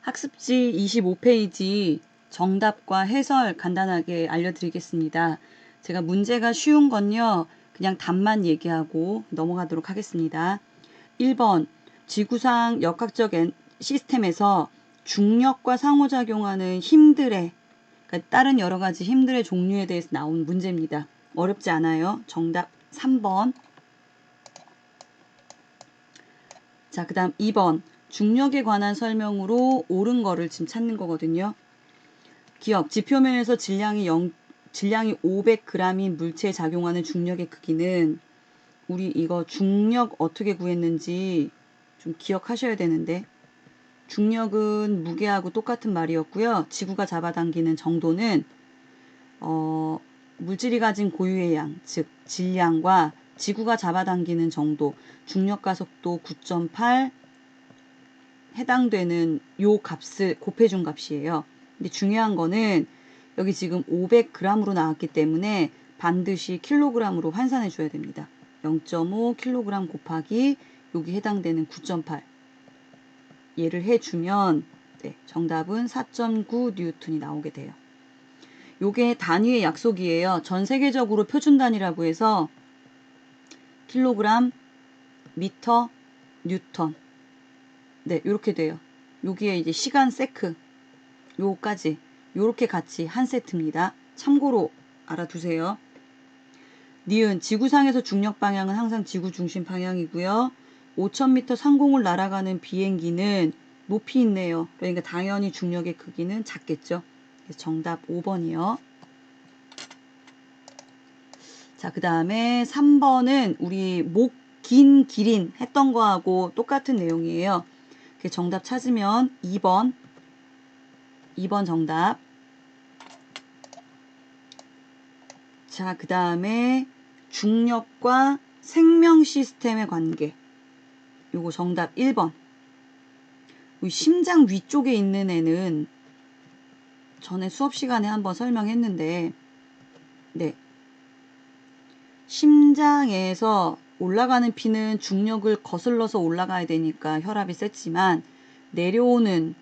학습지 25페이지 정답과 해설 간단하게 알려드리겠습니다. 제가 문제가 쉬운 건요, 그냥 답만 얘기하고 넘어가도록 하겠습니다. 1번, 지구상 역학적 시스템에서 중력과 상호작용하는 힘들의, 그러니까 다른 여러 가지 힘들의 종류에 대해서 나온 문제입니다. 어렵지 않아요. 정답 3번. 자, 그 다음 2번. 중력에 관한 설명으로 옳은 거를 지금 찾는 거거든요. 기억, 지표면에서 질량이 500g인 물체에 작용하는 중력의 크기는, 우리 이거 중력 어떻게 구했는지 좀 기억하셔야 되는데, 중력은 무게하고 똑같은 말이었고요. 지구가 잡아당기는 정도는 물질이 가진 고유의 양, 즉 질량과 지구가 잡아당기는 정도, 중력 가속도 9.8 해당되는 요 값을 곱해준 값이에요. 근데 중요한 거는 여기 지금 500g으로 나왔기 때문에 반드시 킬로그램으로 환산해 줘야 됩니다. 0.5kg 곱하기 여기 해당되는 9.8 얘를 해주면 정답은 4.9 뉴턴이 나오게 돼요. 요게 단위의 약속이에요. 전 세계적으로 표준 단위라고 해서 킬로그램, 미터, 뉴턴. 네, 요렇게 돼요. 여기에 이제 시간 세크 요까지 요렇게 같이 한 세트입니다. 참고로 알아두세요. 니은, 지구상에서 중력 방향은 항상 지구 중심 방향이고요. 5000m 상공을 날아가는 비행기는 높이 있네요. 그러니까 당연히 중력의 크기는 작겠죠. 정답 5번이요. 자, 그 다음에 3번은 우리 목 긴 기린 했던 거하고 똑같은 내용이에요. 정답 찾으면 2번 정답. 자, 그 다음에 중력과 생명 시스템의 관계. 요거 정답 1번. 심장 위쪽에 있는 애는 전에 수업 시간에 한번 설명했는데, 네. 심장에서 올라가는 피는 중력을 거슬러서 올라가야 되니까 혈압이 셌지만, 내려오는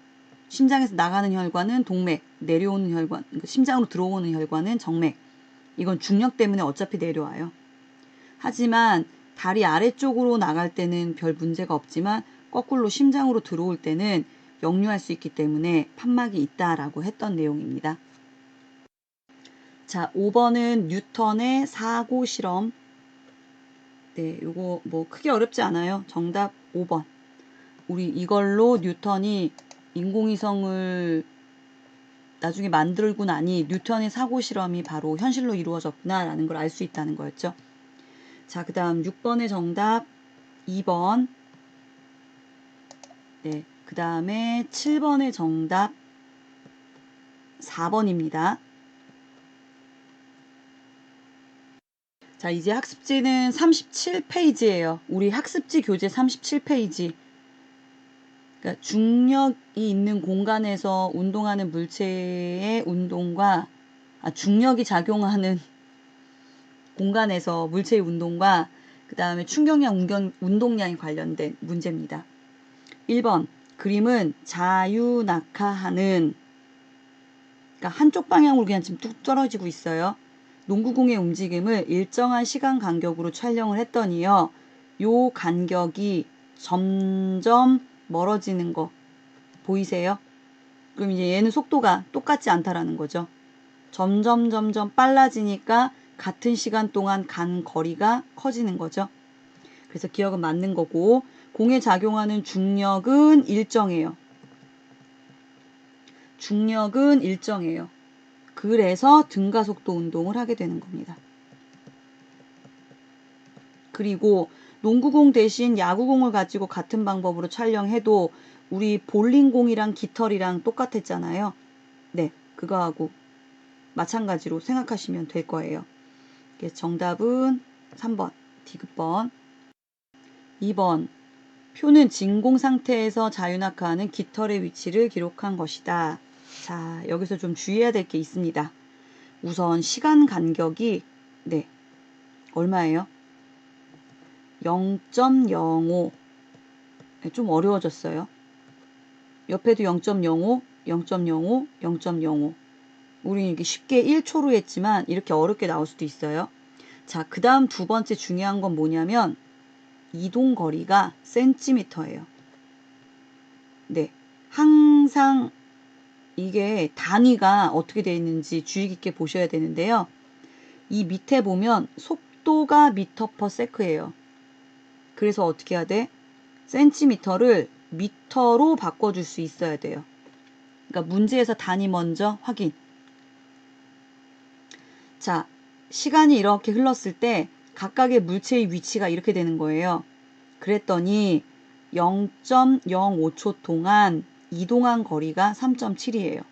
심장에서 나가는 혈관은 동맥, 내려오는 혈관, 심장으로 들어오는 혈관은 정맥. 이건 중력 때문에 어차피 내려와요. 하지만 다리 아래쪽으로 나갈 때는 별 문제가 없지만 거꾸로 심장으로 들어올 때는 역류할 수 있기 때문에 판막이 있다라고 했던 내용입니다. 자, 5번은 뉴턴의 사고 실험. 네, 요거 뭐 크게 어렵지 않아요. 정답 5번. 우리 이걸로 뉴턴이 인공위성을 나중에 만들고 나니 뉴턴의 사고 실험이 바로 현실로 이루어졌구나라는 걸 알 수 있다는 거였죠. 자, 그 다음 6번의 정답 2번. 네, 그 다음에 7번의 정답 4번입니다. 자, 이제 학습지는 37페이지예요. 우리 학습지 교재 37페이지. 그러니까 중력이 있는 공간에서 운동하는 물체의 운동과 중력이 작용하는 공간에서 물체의 운동과 그 다음에 충격량 운동량이 관련된 문제입니다. 1번 그림은 자유낙하하는, 그러니까 한쪽 방향으로 그냥 지금 뚝 떨어지고 있어요. 농구공의 움직임을 일정한 시간 간격으로 촬영을 했더니요. 요 간격이 점점 멀어지는 거 보이세요? 그럼 이제 얘는 속도가 똑같지 않다라는 거죠. 점점 빨라지니까 같은 시간 동안 간 거리가 커지는 거죠. 그래서 기억은 맞는 거고, 공에 작용하는 중력은 일정해요. 중력은 일정해요. 그래서 등가속도 운동을 하게 되는 겁니다. 그리고 농구공 대신 야구공을 가지고 같은 방법으로 촬영해도 우리 볼링공이랑 깃털이랑 똑같았잖아요. 네, 그거하고 마찬가지로 생각하시면 될 거예요. 정답은 3번, 디귿번. 2번, 표는 진공 상태에서 자유낙하하는 깃털의 위치를 기록한 것이다. 자, 여기서 좀 주의해야 될 게 있습니다. 우선 시간 간격이 얼마예요? 0.05. 좀 어려워졌어요. 옆에도 0.05, 0.05, 0.05. 우리는 이게 쉽게 1초로 했지만 이렇게 어렵게 나올 수도 있어요. 자, 그 다음 두 번째 중요한 건 뭐냐면 이동거리가 센티미터예요. 네, 항상 이게 단위가 어떻게 되어 있는지 주의 깊게 보셔야 되는데요. 이 밑에 보면 속도가 미터 퍼 세크예요. 그래서 어떻게 해야 돼? 센티미터를 미터로 바꿔줄 수 있어야 돼요. 그러니까 문제에서 단위 먼저 확인. 자, 시간이 이렇게 흘렀을 때 각각의 물체의 위치가 이렇게 되는 거예요. 그랬더니 0.05초 동안 이동한 거리가 3.7이에요.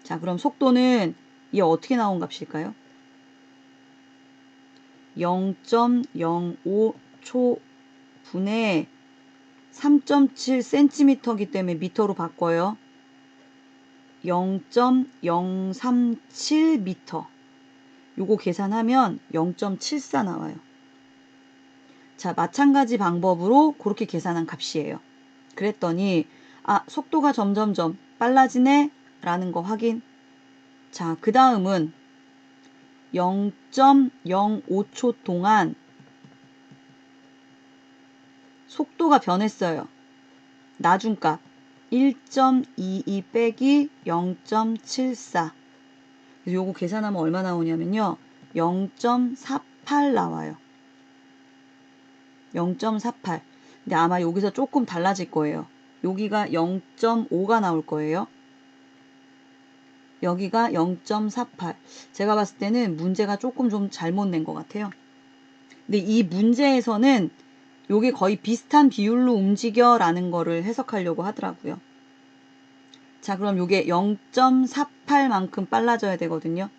자, 그럼 속도는 이 어떻게 나온 값일까요? 0.05초 분의 3.7cm이기 때문에 미터로 바꿔요. 0.037m. 요거 계산하면 0.74 나와요. 자, 마찬가지 방법으로 그렇게 계산한 값이에요. 그랬더니 속도가 점점점 빨라지네 라는 거 확인. 자, 그 다음은 0.05초 동안 속도가 변했어요. 나중값 1.22 빼기 0.74. 그래서 요거 계산하면 얼마 나오냐면요. 0.48 나와요. 0.48. 근데 아마 여기서 조금 달라질 거예요. 여기가 0.5가 나올 거예요. 여기가 0.48. 제가 봤을 때는 문제가 조금 좀 잘못 낸 것 같아요. 근데 이 문제에서는 요게 거의 비슷한 비율로 움직여 라는 거를 해석하려고 하더라고요. 자, 그럼 요게 0.48만큼 빨라져야 되거든요.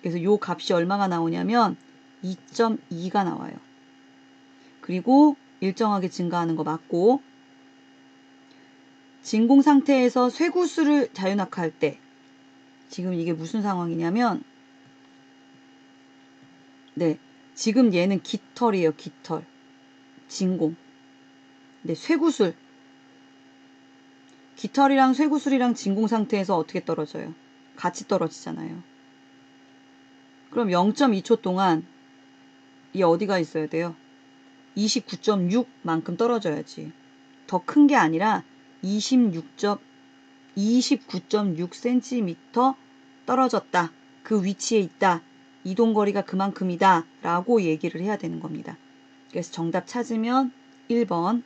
그래서 요 값이 얼마가 나오냐면 2.2가 나와요. 그리고 일정하게 증가하는 거 맞고, 진공 상태에서 쇠구슬을 자유낙하할 때 지금 이게 무슨 상황이냐면, 네, 지금 얘는 깃털이에요. 깃털. 진공. 네, 쇠구슬. 깃털이랑 쇠구슬이랑 진공 상태에서 어떻게 떨어져요? 같이 떨어지잖아요. 그럼 0.2초 동안 이 어디가 있어야 돼요? 29.6만큼 떨어져야지. 더 큰 게 아니라 29.6cm 떨어졌다. 그 위치에 있다. 이동거리가 그만큼이다. 라고 얘기를 해야 되는 겁니다. 그래서 정답 찾으면 1번,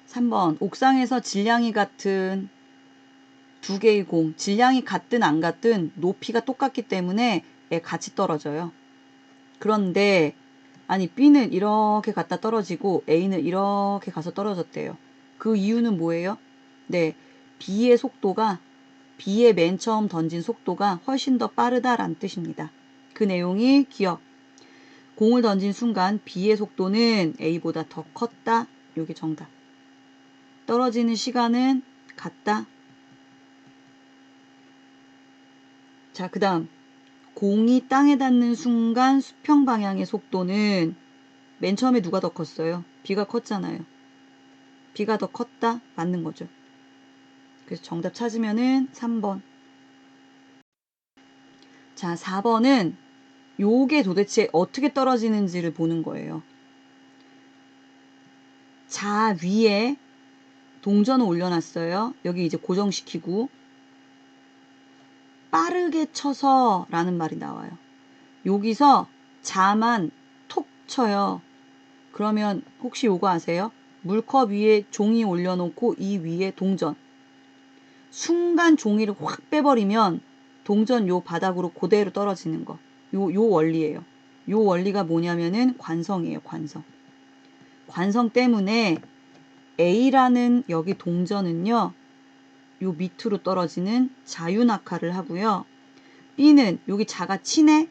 3번. 옥상에서 질량이 같은 두 개의 공, 질량이 같든 안 같든 높이가 똑같기 때문에 같이 떨어져요. 그런데 아니 B는 이렇게 갔다 떨어지고 A는 이렇게 가서 떨어졌대요. 그 이유는 뭐예요? 네, B의 속도가 B의 맨 처음 던진 속도가 훨씬 더 빠르다라는 뜻입니다. 그 내용이 기억. 공을 던진 순간 B의 속도는 A보다 더 컸다. 요게 정답. 떨어지는 시간은 같다. 자, 그 다음 공이 땅에 닿는 순간 수평 방향의 속도는 맨 처음에 누가 더 컸어요? B가 컸잖아요. B가 더 컸다? 맞는 거죠. 그래서 정답 찾으면은 3번. 자, 4번은 요게 도대체 어떻게 떨어지는지를 보는 거예요. 자 위에 동전을 올려놨어요. 여기 이제 고정시키고 빠르게 쳐서 라는 말이 나와요. 여기서 자만 톡 쳐요. 그러면 혹시 요거 아세요? 물컵 위에 종이 올려놓고 이 위에 동전. 순간 종이를 확 빼버리면 동전 요 바닥으로 그대로 떨어지는 거. 요 원리예요. 요 원리가 뭐냐면은 관성이에요. 관성. 관성 때문에 A라는 여기 동전은요. 요 밑으로 떨어지는 자유낙하를 하고요. B는 여기 자가 치네.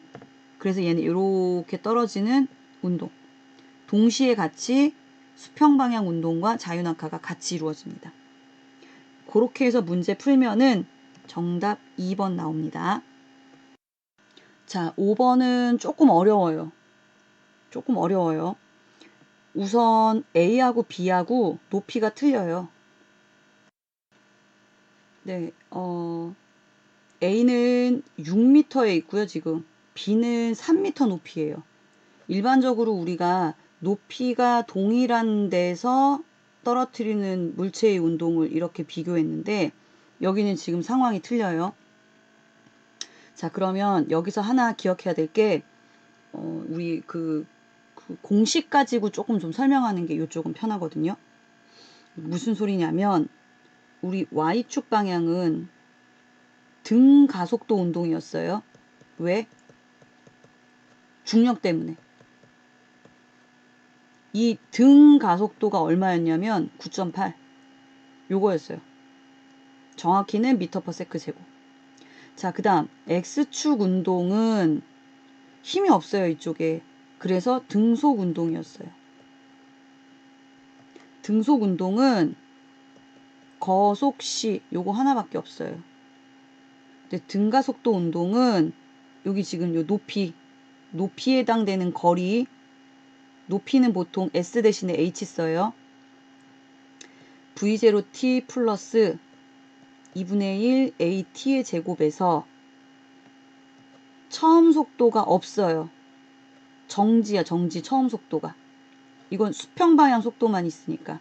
그래서 얘는 이렇게 떨어지는 운동. 동시에 같이 수평방향 운동과 자유낙하가 같이 이루어집니다. 그렇게 해서 문제 풀면은 정답 2번 나옵니다. 자, 5번은 조금 어려워요. 조금 어려워요. 우선 A하고 B하고 높이가 틀려요. 네, A는 6m에 있고요, 지금. B는 3m 높이에요. 일반적으로 우리가 높이가 동일한 데서 떨어뜨리는 물체의 운동을 이렇게 비교했는데, 여기는 지금 상황이 틀려요. 자, 그러면 여기서 하나 기억해야 될 게, 우리 그 공식 가지고 조금 좀 설명하는 게 이쪽은 편하거든요. 무슨 소리냐면, 우리 Y축 방향은 등 가속도 운동이었어요. 왜? 중력 때문에. 이 등 가속도가 얼마였냐면 9.8. 요거였어요. 정확히는 미터 퍼 세크 제곱. 자, 그 다음 X축 운동은 힘이 없어요, 이쪽에. 그래서 등속 운동이었어요. 등속 운동은 거속시 요거 하나밖에 없어요. 근데 등가속도 운동은 여기 지금 요 높이에 해당되는 거리, 높이는 보통 S 대신에 H 써요. V0t 플러스 2분의 1 AT의 제곱에서 처음 속도가 없어요. 정지야, 정지, 처음 속도가. 이건 수평 방향 속도만 있으니까.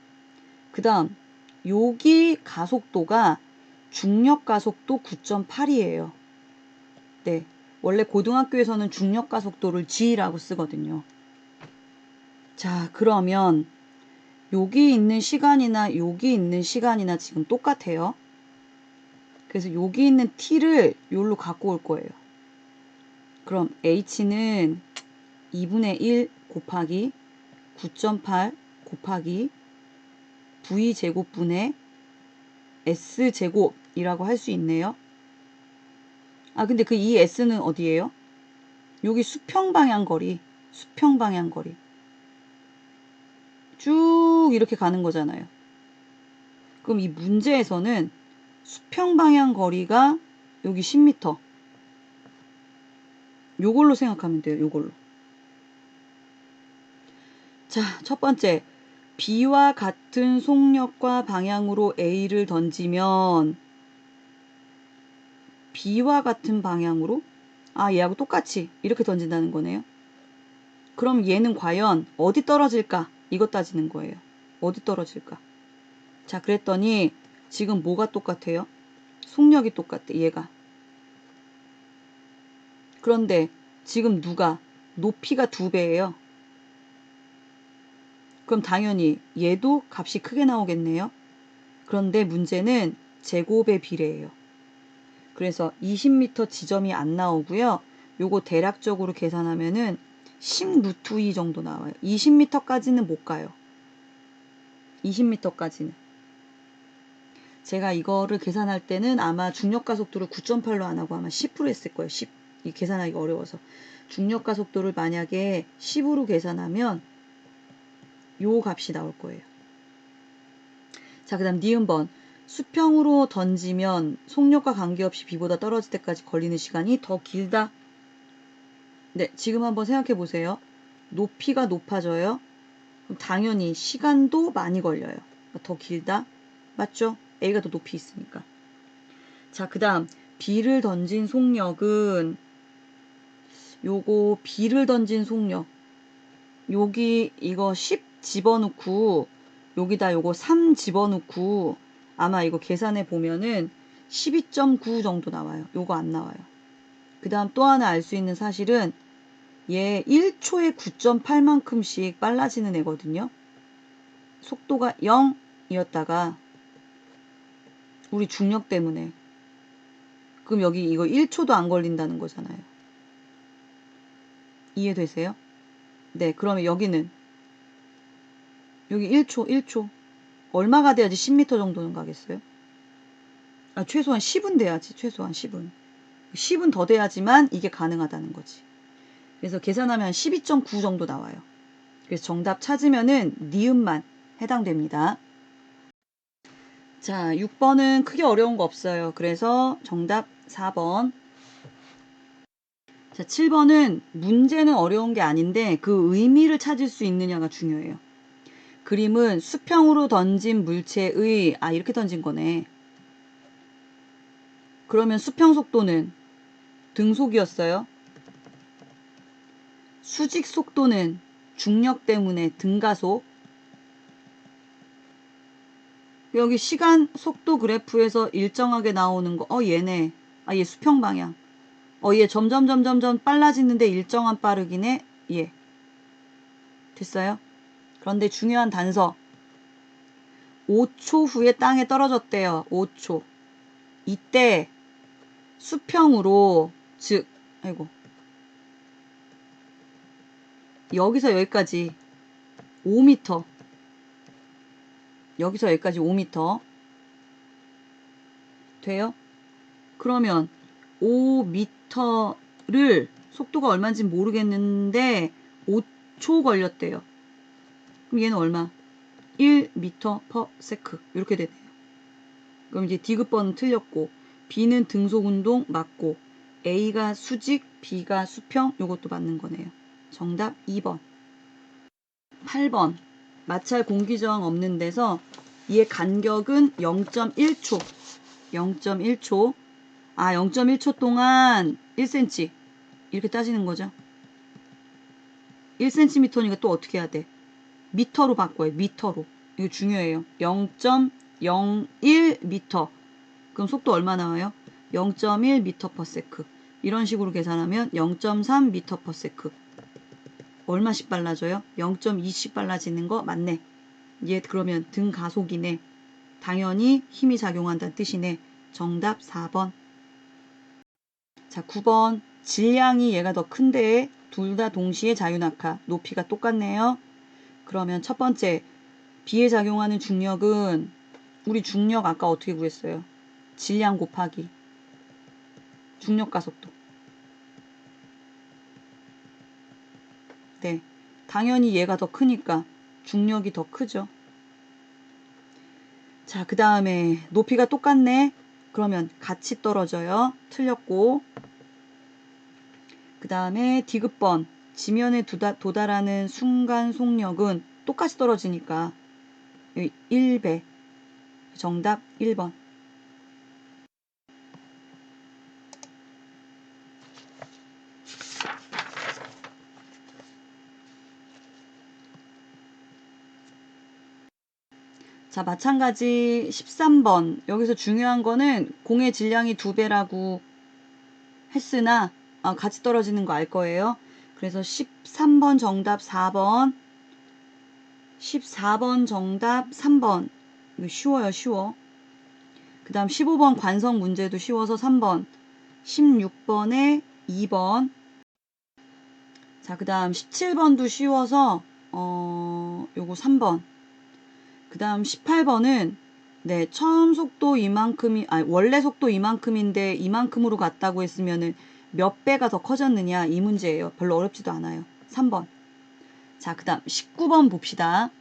그 다음, 여기 가속도가 중력 가속도 9.8이에요. 네. 원래 고등학교에서는 중력 가속도를 G라고 쓰거든요. 자, 그러면 여기 있는 시간이나 여기 있는 시간이나 지금 똑같아요. 그래서 여기 있는 t를 여기로 갖고 올 거예요. 그럼 h는 2분의 1 곱하기 9.8 곱하기 v제곱분의 s제곱이라고 할 수 있네요. 아, 근데 그 이 s는 어디예요? 여기 수평방향 거리, 수평방향 거리. 쭉 이렇게 가는 거잖아요. 그럼 이 문제에서는 수평방향 거리가 여기 10m. 요걸로 생각하면 돼요. 요걸로. 자, 첫 번째. B와 같은 속력과 방향으로 A를 던지면 B와 같은 방향으로 얘하고 똑같이 이렇게 던진다는 거네요. 그럼 얘는 과연 어디 떨어질까? 이거 따지는 거예요. 어디 떨어질까? 자, 그랬더니 지금 뭐가 똑같아요? 속력이 똑같대, 얘가. 그런데 지금 누가? 높이가 2배예요. 그럼 당연히 얘도 값이 크게 나오겠네요. 그런데 문제는 제곱에 비례해요. 그래서 20m 지점이 안 나오고요. 요거 대략적으로 계산하면은 10루트 2 정도 나와요. 20m까지는 못 가요. 20m까지는. 제가 이거를 계산할 때는 아마 중력가속도를 9.8로 안 하고 아마 10으로 했을 거예요. 10. 이 계산하기가 어려워서. 중력가속도를 만약에 10으로 계산하면 요 값이 나올 거예요. 자, 그 다음 니은번. 수평으로 던지면 속력과 관계없이 B보다 떨어질 때까지 걸리는 시간이 더 길다. 네, 지금 한번 생각해 보세요. 높이가 높아져요. 그럼 당연히 시간도 많이 걸려요. 더 길다. 맞죠? A가 더 높이 있으니까. 자, 그 다음 B를 던진 속력은 요거 B를 던진 속력. 여기 이거 10 집어넣고 여기다 요거 3 집어넣고 아마 이거 계산해 보면은 12.9 정도 나와요. 요거 안 나와요. 그 다음 또 하나 알 수 있는 사실은 얘 1초에 9.8만큼씩 빨라지는 애거든요. 속도가 0이었다가 우리 중력 때문에 그럼 여기 이거 1초도 안 걸린다는 거잖아요. 이해되세요? 네, 그러면 여기는 여기 1초 얼마가 돼야지 10m 정도는 가겠어요? 최소한 10은 돼야지. 최소한 10은. 10은 더 돼야지만 이게 가능하다는 거지. 그래서 계산하면 12.9 정도 나와요. 그래서 정답 찾으면은 니은만 해당됩니다. 자, 6번은 크게 어려운 거 없어요. 그래서 정답 4번. 자, 7번은 문제는 어려운 게 아닌데 그 의미를 찾을 수 있느냐가 중요해요. 그림은 수평으로 던진 물체의 이렇게 던진 거네. 그러면 수평 속도는 등속이었어요. 수직 속도는 중력 때문에 등가속. 여기 시간 속도 그래프에서 일정하게 나오는 거, 얘네. 얘 수평 방향. 얘 점점 빨라지는데 일정한 빠르기네. 얘. 됐어요? 그런데 중요한 단서. 5초 후에 땅에 떨어졌대요. 5초. 이때 수평으로, 즉, 여기서 여기까지 5m. 여기서 여기까지 5m. 돼요? 그러면 5m를 속도가 얼마인지 모르겠는데 5초 걸렸대요. 그럼 얘는 얼마? 1m/s 이렇게 되네요. 그럼 이제 디귿번은 틀렸고 B는 등속 운동 맞고 A가 수직, B가 수평 요것도 맞는 거네요. 정답 2번. 8번. 마찰 공기저항 없는 데서 얘 간격은 0.1초. 0.1초. 0.1초 동안 1cm. 이렇게 따지는 거죠. 1cm니까 또 어떻게 해야 돼? 미터로 바꿔요. 미터로. 이거 중요해요. 0.01m. 그럼 속도 얼마 나와요? 0.1m/s. 이런 식으로 계산하면 0.3m/s. 얼마씩 빨라져요? 0.2씩 빨라지는 거 맞네. 얘 그러면 등가속이네. 당연히 힘이 작용한다는 뜻이네. 정답 4번. 자, 9번. 질량이 얘가 더 큰데 둘 다 동시에 자유낙하. 높이가 똑같네요. 그러면 첫 번째 B에 작용하는 중력은 우리 중력 아까 어떻게 구했어요? 질량 곱하기 중력 가속도. 네. 당연히 얘가 더 크니까 중력이 더 크죠. 자, 그 다음에 높이가 똑같네. 그러면 같이 떨어져요. 틀렸고. 그 다음에 디귿번. 지면에 도달하는 순간 속력은 똑같이 떨어지니까 1배. 정답 1번. 자, 마찬가지 13번. 여기서 중요한 거는 공의 질량이 2배라고 했으나 같이 떨어지는 거 알 거예요. 그래서 13번 정답 4번. 14번 정답 3번. 이거 쉬워요, 쉬워. 그 다음 15번 관성 문제도 쉬워서 3번. 16번에 2번. 자, 그 다음 17번도 쉬워서 요거 3번. 그 다음 18번은 네, 처음 속도 이만큼이, 원래 속도 이만큼인데 이만큼으로 갔다고 했으면은 몇 배가 더 커졌느냐 이 문제예요. 별로 어렵지도 않아요. 3번. 자, 그 다음 19번 봅시다.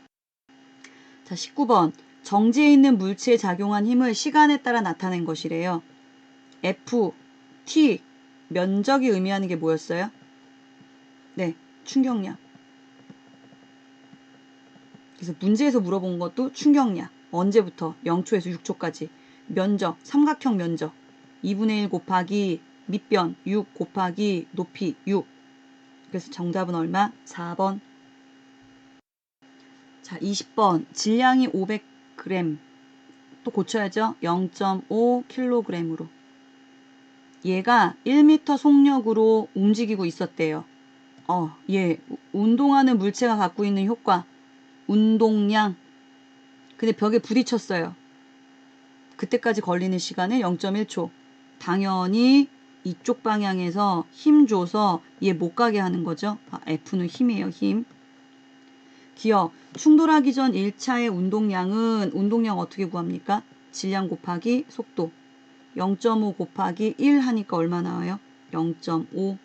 자, 19번. 정지해 있는 물체에 작용한 힘을 시간에 따라 나타낸 것이래요. F, T, 면적이 의미하는 게 뭐였어요? 네, 충격량. 그래서 문제에서 물어본 것도 충격량. 언제부터? 0초에서 6초까지. 면적, 삼각형 면적. 2분의 1 곱하기 밑변 6 곱하기 높이 6. 그래서 정답은 얼마? 4번. 자, 20번. 질량이 500g. 또 고쳐야죠. 0.5kg으로. 얘가 1m 속력으로 움직이고 있었대요. 얘 운동하는 물체가 갖고 있는 효과. 운동량. 근데 벽에 부딪혔어요. 그때까지 걸리는 시간은 0.1초. 당연히 이쪽 방향에서 힘 줘서 얘 못 가게 하는 거죠. F는 힘이에요, 힘. 기억. 충돌하기 전 1차의 운동량 어떻게 구합니까? 질량 곱하기 속도. 0.5 곱하기 1 하니까 얼마 나와요? 0.5.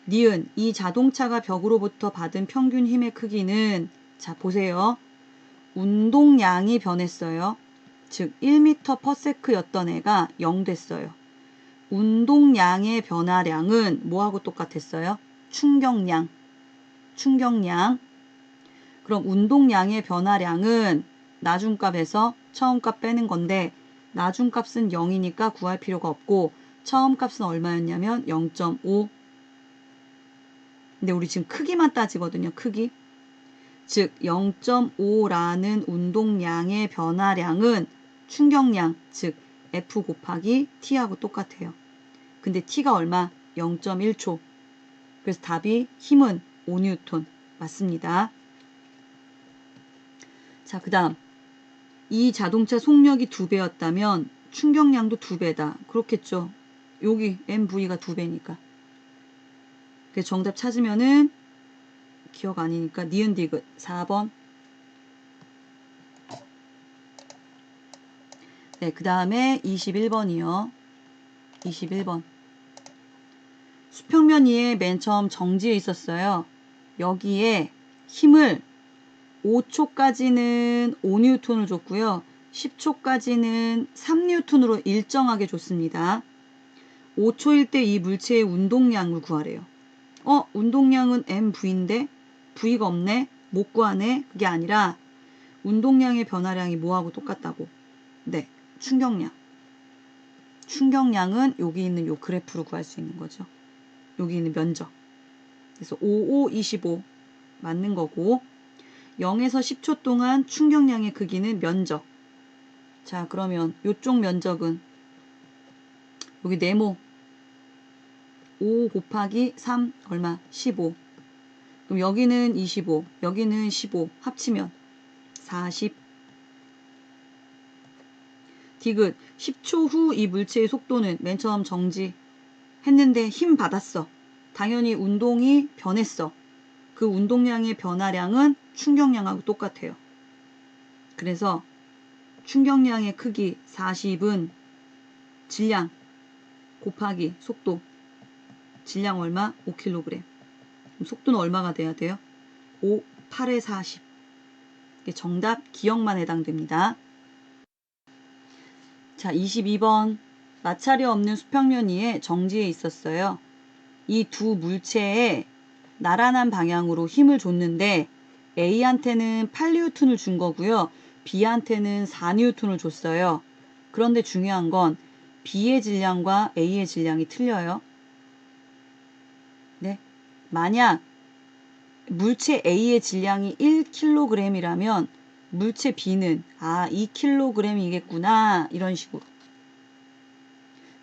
니은. 이 자동차가 벽으로부터 받은 평균 힘의 크기는 자, 보세요. 운동량이 변했어요. 즉 1m/s였던 애가 0 됐어요. 운동량의 변화량은 뭐하고 똑같았어요? 충격량. 그럼 운동량의 변화량은 나중값에서 처음값 빼는 건데 나중값은 0이니까 구할 필요가 없고 처음값은 얼마였냐면 0.5. 근데 우리 지금 크기만 따지거든요. 크기. 즉 0.5라는 운동량의 변화량은 충격량, 즉 F 곱하기 T하고 똑같아요. 근데 T가 얼마? 0.1초. 그래서 답이 힘은 5N 맞습니다. 자, 그 다음 이 자동차 속력이 2배였다면 충격량도 2배다. 그렇겠죠. 여기 MV가 2배니까. 그래서 정답 찾으면은 기억 아니니까 니은 디귿 4번. 네, 그 다음에 21번이요. 21번. 수평면 위에 맨 처음 정지해 있었어요. 여기에 힘을 5초까지는 5N을 줬고요. 10초까지는 3N으로 일정하게 줬습니다. 5초일 때 이 물체의 운동량을 구하래요. 운동량은 MV인데 V가 없네? 못 구하네? 그게 아니라 운동량의 변화량이 뭐하고 똑같다고? 네, 충격량. 충격량은 여기 있는 요 그래프로 구할 수 있는 거죠. 여기 있는 면적. 그래서 55, 25 맞는 거고 0에서 10초 동안 충격량의 크기는 면적. 자, 그러면 요쪽 면적은 여기 네모 5 곱하기 3 얼마? 15. 그럼 여기는 25, 여기는 15 합치면 40. 디귿 10초 후 이 물체의 속도는 맨 처음 정지했는데 힘 받았어. 당연히 운동이 변했어. 그 운동량의 변화량은 충격량하고 똑같아요. 그래서 충격량의 크기 40은 질량 곱하기 속도. 질량 얼마? 5kg. 그럼 속도는 얼마가 돼야 돼요? 5, 8에 40. 이게 정답 기억만 해당됩니다. 자, 22번. 마찰이 없는 수평면 위에 정지해 있었어요. 이 두 물체에 나란한 방향으로 힘을 줬는데 A한테는 8N을 준 거고요. B한테는 4N을 줬어요. 그런데 중요한 건 B의 질량과 A의 질량이 틀려요. 네. 만약 물체 A의 질량이 1kg이라면 물체 B는 2kg이겠구나 이런 식으로.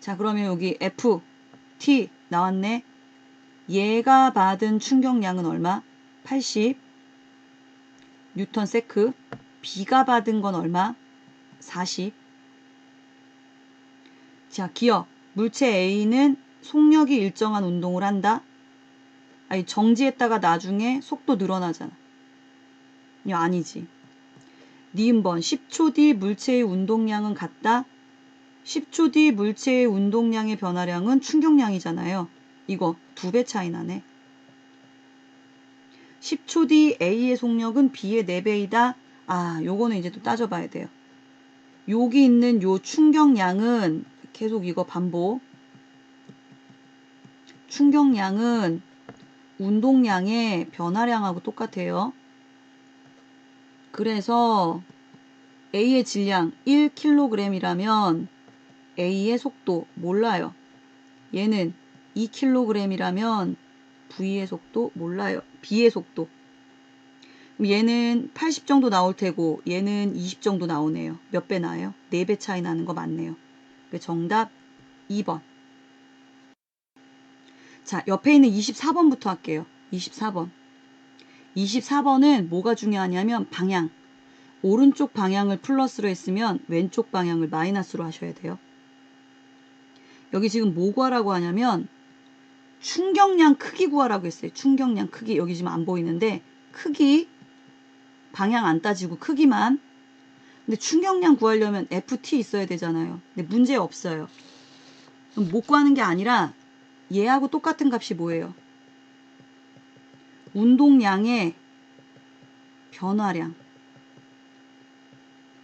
자, 그러면 여기 F, T 나왔네. 얘가 받은 충격량은 얼마? 80 뉴턴 세크. B가 받은 건 얼마? 40. 자, 기억. 물체 A는 속력이 일정한 운동을 한다. 아니, 정지했다가 나중에 속도 늘어나잖아. 이거 아니지. 니은번 10초 뒤 물체의 운동량은 같다. 10초 뒤 물체의 운동량의 변화량은 충격량이잖아요. 이거 2배 차이 나네. 10초 뒤 A의 속력은 B의 4배이다. 요거는 이제 또 따져봐야 돼요. 여기 있는 요 충격량은 계속 이거 반복. 충격량은 운동량의 변화량하고 똑같아요. 그래서 A의 질량 1kg이라면 A의 속도 몰라요. 얘는 2kg이라면 V의 속도 몰라요. B의 속도. 얘는 80 정도 나올 테고 얘는 20 정도 나오네요. 몇 배 나요? 4배 차이 나는 거 맞네요. 정답 2번. 자, 옆에 있는 24번부터 할게요. 24번. 24번은 뭐가 중요하냐면 방향. 오른쪽 방향을 플러스로 했으면 왼쪽 방향을 마이너스로 하셔야 돼요. 여기 지금 뭐 구하라고 하냐면 충격량 크기 구하라고 했어요. 충격량 크기. 여기 지금 안 보이는데 크기 방향 안 따지고 크기만. 근데 충격량 구하려면 FT 있어야 되잖아요. 근데 문제 없어요. 못 구하는 게 아니라 얘하고 똑같은 값이 뭐예요? 운동량의 변화량.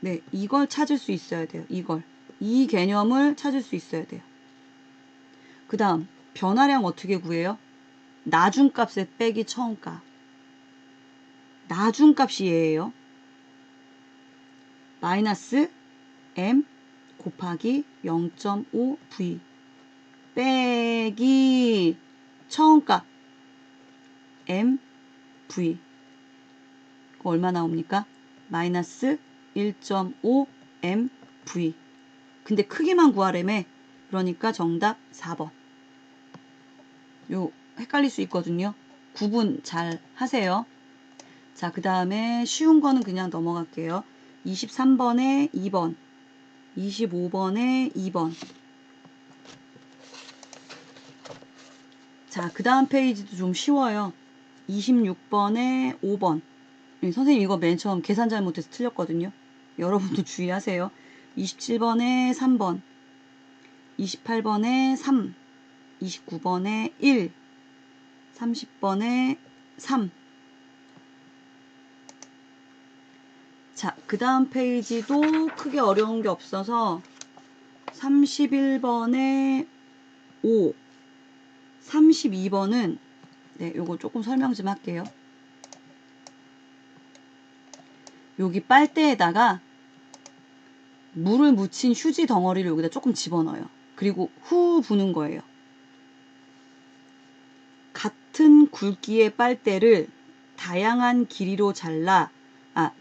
네, 이걸 찾을 수 있어야 돼요. 이 개념을 찾을 수 있어야 돼요. 그 다음 변화량 어떻게 구해요? 나중값에 빼기 처음값. 나중값이 얘예요. 마이너스 M 곱하기 0.5V 빼기 처음값 mv 얼마 나옵니까? 마이너스 1.5mv. 근데 크기만 구하래매. 그러니까 정답 4번. 요 헷갈릴 수 있거든요. 구분 잘 하세요. 자, 그 다음에 쉬운 거는 그냥 넘어갈게요. 23번에 2번, 25번에 2번. 자, 그 다음 페이지도 좀 쉬워요. 26번에 5번. 선생님 이거 맨 처음 계산 잘못해서 틀렸거든요. 여러분도 주의하세요. 27번에 3번, 28번에 3, 29번에 1, 30번에 3. 자, 그 다음 페이지도 크게 어려운 게 없어서 31번에 5, 32번은 네, 요거 조금 설명 좀 할게요. 여기 빨대에다가 물을 묻힌 휴지 덩어리를 여기다 조금 집어넣어요. 그리고 후 부는 거예요. 같은 굵기의 빨대를 다양한 길이로 잘라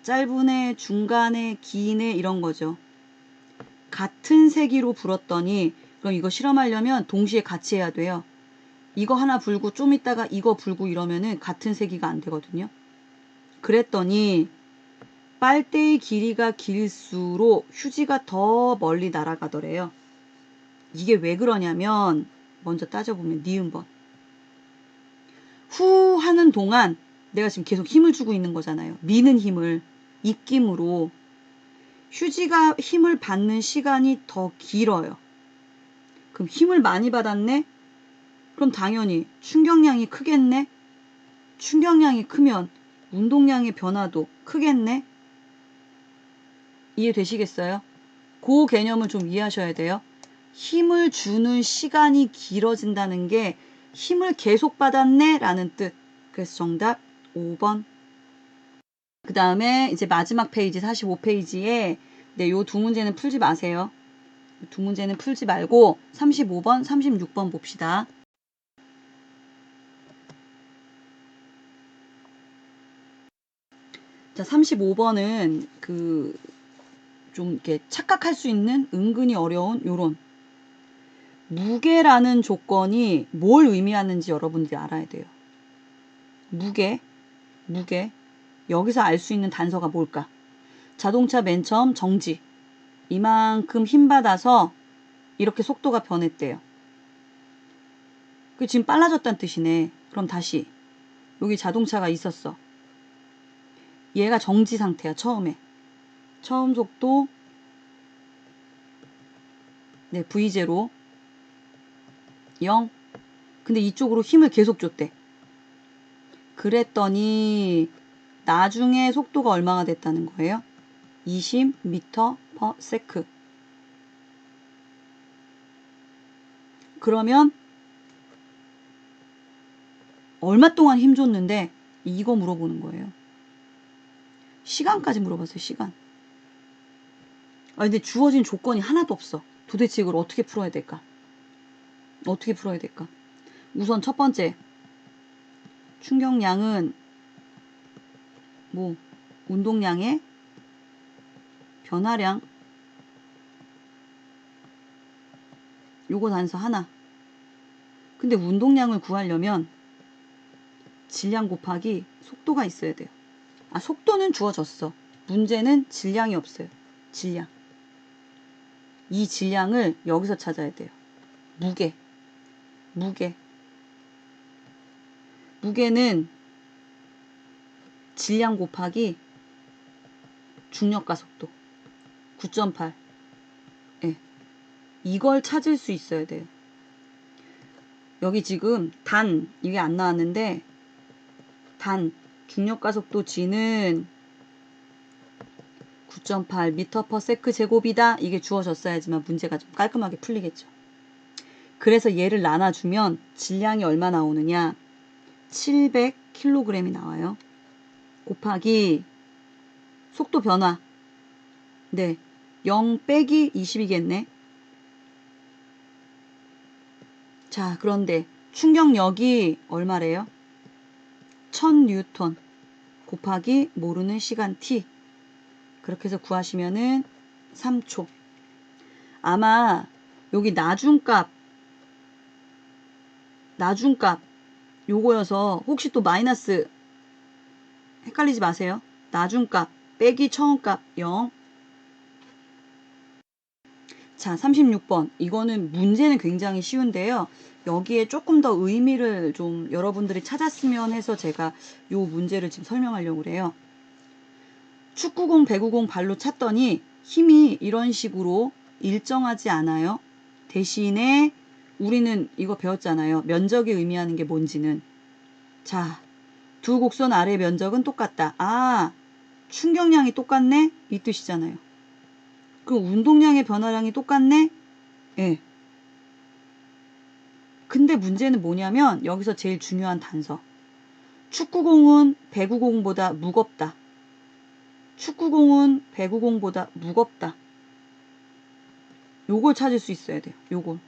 짧은 애, 중간 애, 긴 애 이런 거죠. 같은 세기로 불었더니 그럼 이거 실험하려면 동시에 같이 해야 돼요. 이거 하나 불고 좀 있다가 이거 불고 이러면은 같은 세기가 안 되거든요. 그랬더니 빨대의 길이가 길수록 휴지가 더 멀리 날아가더래요. 이게 왜 그러냐면 먼저 따져보면 니은번. 후 하는 동안 내가 지금 계속 힘을 주고 있는 거잖아요. 미는 힘을 입김으로 휴지가 힘을 받는 시간이 더 길어요. 그럼 힘을 많이 받았네? 그럼 당연히 충격량이 크겠네? 충격량이 크면 운동량의 변화도 크겠네? 이해되시겠어요? 그 개념을 좀 이해하셔야 돼요. 힘을 주는 시간이 길어진다는 게 힘을 계속 받았네? 라는 뜻. 그래서 정답 5번. 그 다음에 이제 마지막 페이지 45페이지에 네, 요 두 문제는 풀지 마세요. 두 문제는 풀지 말고 35번, 36번 봅시다. 자, 35번은 좀 이렇게 착각할 수 있는 은근히 어려운 요런 무게라는 조건이 뭘 의미하는지 여러분들이 알아야 돼요. 무게. 여기서 알 수 있는 단서가 뭘까? 자동차 맨 처음 정지. 이만큼 힘 받아서 이렇게 속도가 변했대요. 지금 빨라졌다는 뜻이네. 그럼 다시. 여기 자동차가 있었어. 얘가 정지 상태야, 처음에. 처음 속도 네, V0 0. 근데 이쪽으로 힘을 계속 줬대. 그랬더니 나중에 속도가 얼마가 됐다는 거예요? 20m/s. 그러면 얼마 동안 힘 줬는데 이거 물어보는 거예요. 시간까지 물어봤어요. 시간. 근데 주어진 조건이 하나도 없어. 도대체 이걸 어떻게 풀어야 될까? 우선 첫 번째 충격량은 운동량의 변화량. 요거 단서 하나. 근데 운동량을 구하려면 질량 곱하기 속도가 있어야 돼요. 속도는 주어졌어. 문제는 질량이 없어요. 질량. 이 질량을 여기서 찾아야 돼요. 무게는 질량 곱하기 중력과 속도 9.8. 예. 이걸 찾을 수 있어야 돼요. 여기 지금 이게 안 나왔는데 중력과 속도 G는 9.8 m/s 제곱이다. 이게 주어졌어야지만 문제가 좀 깔끔하게 풀리겠죠. 그래서 얘를 나눠주면 질량이 얼마 나오느냐? 700kg이 나와요. 곱하기 속도 변화. 네. 0 빼기 20이겠네. 자, 그런데 충격력이 얼마래요? 1000뉴턴 곱하기 모르는 시간 t. 그렇게 해서 구하시면은 3초. 아마 여기 나중값 요거여서 혹시 또 마이너스 헷갈리지 마세요. 나중값 빼기 처음값 0. 자, 36번. 이거는 문제는 굉장히 쉬운데요. 여기에 조금 더 의미를 좀 여러분들이 찾았으면 해서 제가 요 문제를 지금 설명하려고 그래요. 축구공, 배구공 발로 찼더니 힘이 이런 식으로 일정하지 않아요. 대신에 우리는 이거 배웠잖아요. 면적이 의미하는 게 뭔지는. 자, 두 곡선 아래 면적은 똑같다. 아, 충격량이 똑같네? 이 뜻이잖아요. 그럼 운동량의 변화량이 똑같네? 예. 근데 문제는 뭐냐면 여기서 제일 중요한 단서. 축구공은 배구공보다 무겁다. 축구공은 배구공보다 무겁다. 요걸 찾을 수 있어야 돼요. 요걸.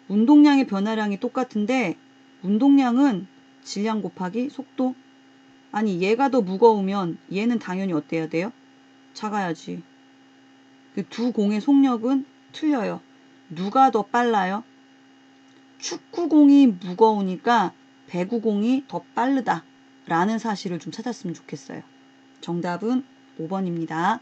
운동량의 변화량이 똑같은데 운동량은 질량 곱하기 속도. 아니 얘가 더 무거우면 얘는 당연히 어때야 돼요? 작아야지. 그 두 공의 속력은 틀려요. 누가 더 빨라요? 축구공이 무거우니까 배구공이 더 빠르다 라는 사실을 좀 찾았으면 좋겠어요. 정답은 5번입니다.